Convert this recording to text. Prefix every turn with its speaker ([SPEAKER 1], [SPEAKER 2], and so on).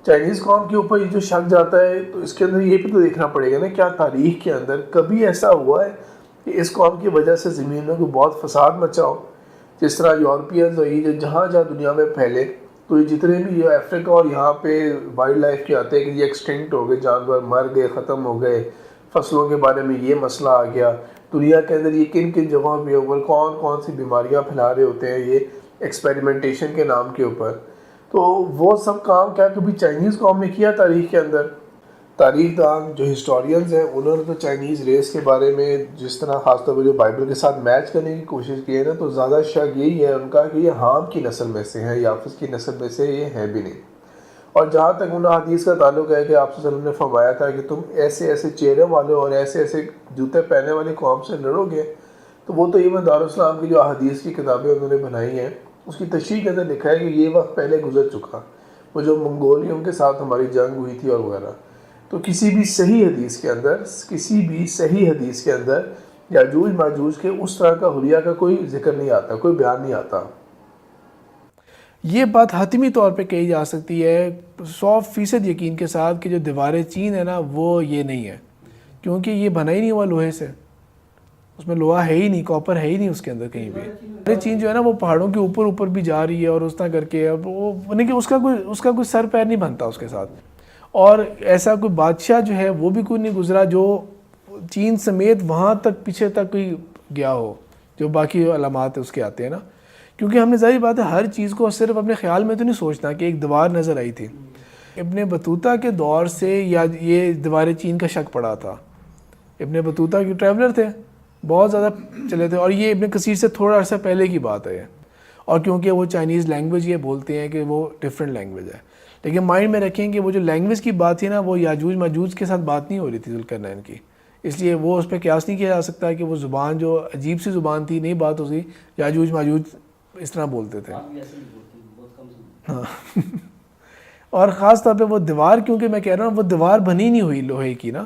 [SPEAKER 1] Chinese قوم کے اوپر یہ جو شک جاتا ہے تو اس کے اندر یہ بھی تو دیکھنا پڑے گا نا، کیا تاریخ کے اندر کبھی ایسا ہوا ہے کہ اس قوم کی وجہ سے زمین میں کوئی بہت فساد مچا ہو؟ جس طرح یورپینز اور یہ جہاں جہاں دنیا میں پھیلے تو یہ جتنے بھی یہ افریقہ اور یہاں پہ وائلڈ لائف کے آتے ہیں کہ یہ ایکسٹنکٹ ہو گئے، جانور مر گئے، ختم ہو گئے، فصلوں کے بارے میں یہ مسئلہ آ گیا، دنیا کے اندر یہ کن کن جگہوں پہ اوپر کون کون سی بیماریاں پھیلا رہے ہوتے ہیں یہ ایکسپیریمنٹیشن کے نام کے اوپر، تو وہ سب کام کیا کبھی چائنیز قوم نے کیا تاریخ کے اندر؟ تاریخ دان جو ہسٹورینز ہیں انہوں نے تو چائنیز ریس کے بارے میں جس طرح خاص طور پہ جو بائبل کے ساتھ میچ کرنے کی کوشش کی ہے نا، تو زیادہ شک یہی ہے ان کا کہ یہ حام کی نسل میں سے ہیں، یافس کی نسل میں سے یہ ہیں بھی نہیں۔ اور جہاں تک ان حدیث کا تعلق ہے کہ آپ صلی اللہ علیہ وسلم نے فرمایا تھا کہ تم ایسے ایسے چہرے والوں اور ایسے ایسے جوتے پہنے والی قوم سے لڑو گے، تو وہ تو ایون دارالاسلام کی جو احادیث کی کتابیں انہوں نے بنائی ہیں اس کی تشریح کے اندر لکھا ہے کہ یہ وقت پہلے گزر چکا، وہ جو منگولیوں کے ساتھ ہماری جنگ ہوئی تھی اور وغیرہ۔ تو کسی بھی صحیح حدیث کے اندر یاجوج ماجوج کے اس طرح کا حلیہ کا کوئی ذکر نہیں آتا، کوئی بیان نہیں آتا۔
[SPEAKER 2] یہ بات حتمی طور پہ کہی جا سکتی ہے 100% یقین کے ساتھ کہ جو دیوار چین ہے نا وہ یہ نہیں ہے، کیونکہ یہ بنا ہی نہیں ہوا لوہے سے، اس میں لوہا ہے ہی نہیں، کاپر ہے ہی نہیں اس کے اندر کہیں بھی۔ دیوار چین جو ہے نا وہ پہاڑوں کے اوپر بھی جا رہی ہے اور اس طرح کر کے اب وہ نہیں کہ اس کا کوئی سر پیر نہیں بنتا اس کے ساتھ، اور ایسا کوئی بادشاہ جو ہے وہ بھی کوئی نہیں گزرا جو چین سمیت وہاں تک پیچھے تک کوئی گیا ہو، جو باقی علامات اس کے آتے ہیں نا، کیونکہ ہم نے ظاہر بات ہے ہر چیز کو صرف اپنے خیال میں تو نہیں سوچنا کہ ایک دیوار نظر آئی تھی۔ ابن بطوطہ کے دور سے یا یہ دیوار چین کا شک پڑا تھا، ابن بطوطہ کے ٹریولر تھے، بہت زیادہ چلے تھے، اور یہ ابن کثیر سے تھوڑا عرصہ پہلے کی بات ہے، اور کیونکہ وہ چائنیز لینگویج یہ بولتے ہیں کہ وہ ڈیفرنٹ لینگویج ہے، لیکن مائنڈ میں رکھیں کہ وہ جو لینگویج کی بات تھی نا وہ یاجوج ماجوج کے ساتھ بات نہیں ہو رہی تھی ذوالقرنین کی، اس لیے وہ اس پہ قیاس نہیں کیا جا سکتا کہ وہ زبان جو عجیب سی زبان تھی نہیں بات ہوتی، یاجوج ماجوج اس طرح بولتے تھے۔ ہاں اور خاص طور پہ وہ دیوار، کیونکہ میں کہہ رہا ہوں وہ دیوار بنی نہیں ہوئی لوہے کی نا،